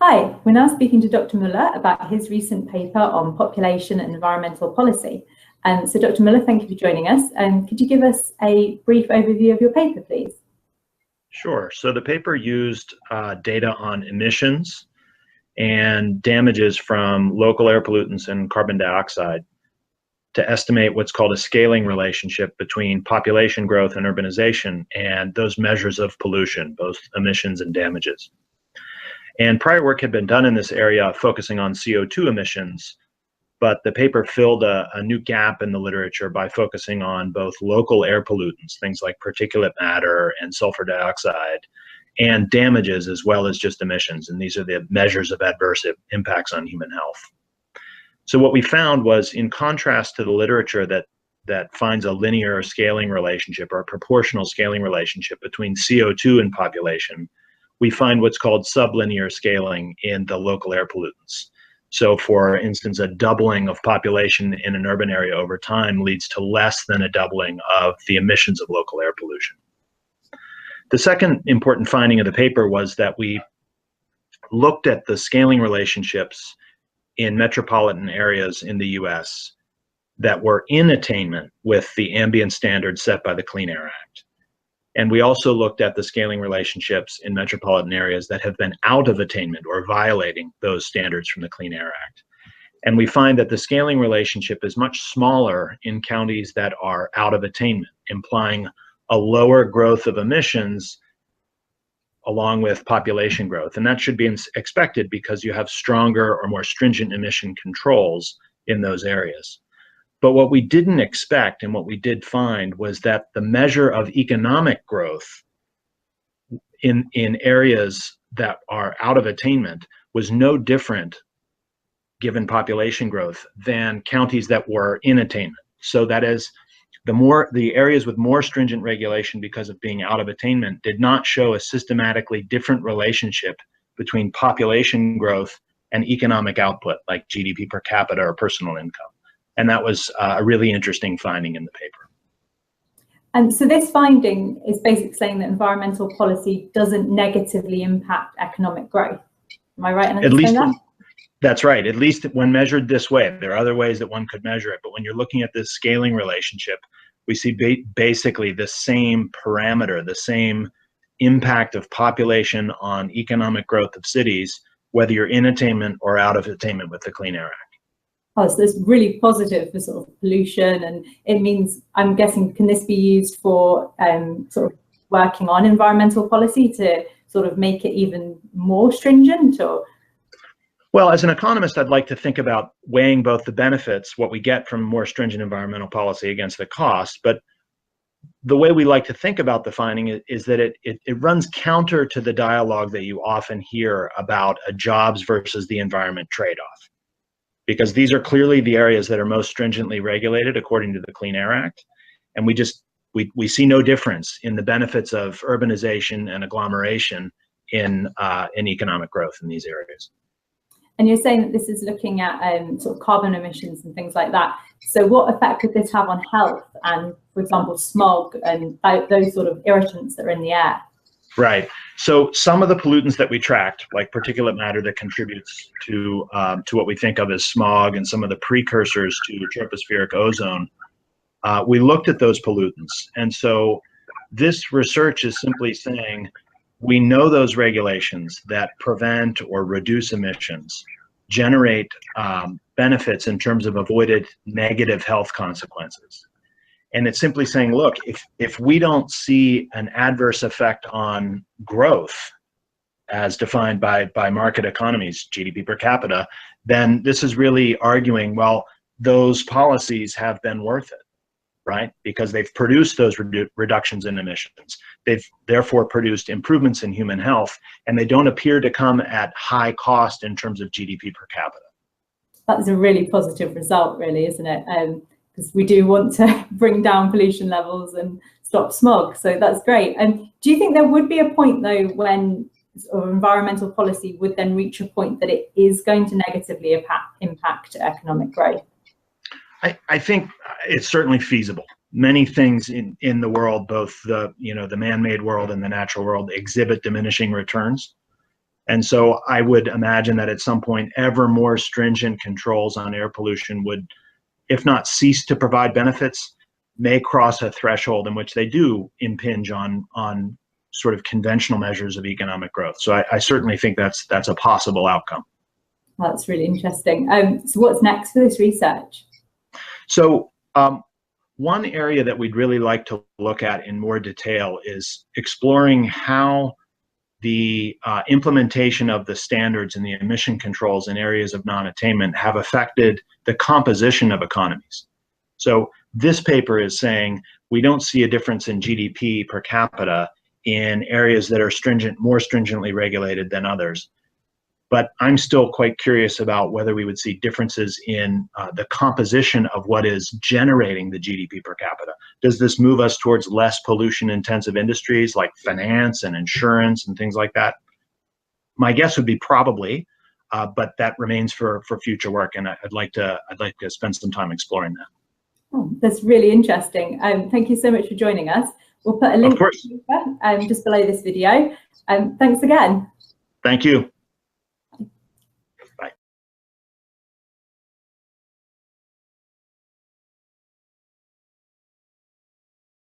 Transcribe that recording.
Hi, we're now speaking to Dr. Muller about his recent paper on population and environmental policy. So Dr. Muller, thank you for joining us. Could you give us a brief overview of your paper, please? Sure. So the paper used data on emissions and damages from local air pollutants and carbon dioxide to estimate what's called a scaling relationship between population growth and urbanization and those measures of pollution, both emissions and damages. And prior work had been done in this area focusing on CO2 emissions, but the paper filled a new gap in the literature by focusing on both local air pollutants, things like particulate matter and sulfur dioxide, and damages as well as just emissions. And these are the measures of adverse impacts on human health. So what we found was, in contrast to the literature that finds a linear scaling relationship or a proportional scaling relationship between CO2 and population, we find what's called sublinear scaling in the local air pollutants. So for instance, a doubling of population in an urban area over time leads to less than a doubling of the emissions of local air pollution. The second important finding of the paper was that we looked at the scaling relationships in metropolitan areas in the US that were in attainment with the ambient standards set by the Clean Air Act. And we also looked at the scaling relationships in metropolitan areas that have been out of attainment or violating those standards from the Clean Air Act. And we find that the scaling relationship is much smaller in counties that are out of attainment, implying a lower growth of emissions along with population growth. And that should be expected because you have stronger or more stringent emission controls in those areas. But what we didn't expect and what we did find was that the measure of economic growth in areas that are out of attainment was no different, given population growth, than counties that were in attainment. So that is, the areas with more stringent regulation because of being out of attainment did not show a systematically different relationship between population growth and economic output, like GDP per capita or personal income. And that was a really interesting finding in the paper. And so this finding is basically saying that environmental policy doesn't negatively impact economic growth. Am I right in understanding that? That's right, at least when measured this way. There are other ways that one could measure it, but when you're looking at this scaling relationship, we see basically the same parameter, the same impact of population on economic growth of cities, whether you're in attainment or out of attainment with the Clean Air Act. Oh, so it's really positive for sort of pollution, and it means, I'm guessing, can this be used for sort of working on environmental policy to sort of make it even more stringent? Or? Well, as an economist, I'd like to think about weighing both the benefits, what we get from more stringent environmental policy, against the cost. But the way we like to think about the finding is that it runs counter to the dialogue that you often hear about a jobs versus the environment trade-off. Because these are clearly the areas that are most stringently regulated according to the Clean Air Act. And we see no difference in the benefits of urbanization and agglomeration in economic growth in these areas. And you're saying that this is looking at sort of carbon emissions and things like that. So what effect could this have on health and, for example, smog and those sort of irritants that are in the air? Right. So some of the pollutants that we tracked, like particulate matter that contributes to what we think of as smog and some of the precursors to tropospheric ozone, we looked at those pollutants. And so this research is simply saying, we know those regulations that prevent or reduce emissions generate benefits in terms of avoided negative health consequences. And it's simply saying, look, if we don't see an adverse effect on growth as defined by market economies, GDP per capita, then this is really arguing, well, those policies have been worth it, right? Because they've produced those reductions in emissions. They've therefore produced improvements in human health, and they don't appear to come at high cost in terms of GDP per capita. That's a really positive result, really, isn't it? Because we do want to bring down pollution levels and stop smog. So that's great. And do you think there would be a point, though, when environmental policy would then reach a point that it is going to negatively impact economic growth? I think it's certainly feasible. Many things in the world, both the man-made world and the natural world, exhibit diminishing returns. And so I would imagine that at some point, ever more stringent controls on air pollution would, if not cease to provide benefits, may cross a threshold in which they do impinge on sort of conventional measures of economic growth. So I certainly think that's a possible outcome. That's really interesting. So what's next for this research? So one area that we'd really like to look at in more detail is exploring how the implementation of the standards and the emission controls in areas of non-attainment have affected the composition of economies. So this paper is saying we don't see a difference in GDP per capita in areas that are more stringently regulated than others. But I'm still quite curious about whether we would see differences in the composition of what is generating the GDP per capita. Does this move us towards less pollution-intensive industries like finance and insurance and things like that? My guess would be probably, but that remains for future work, and I'd like to spend some time exploring that. Oh, that's really interesting. Thank you so much for joining us. We'll put a link just below this video. Thanks again. Thank you.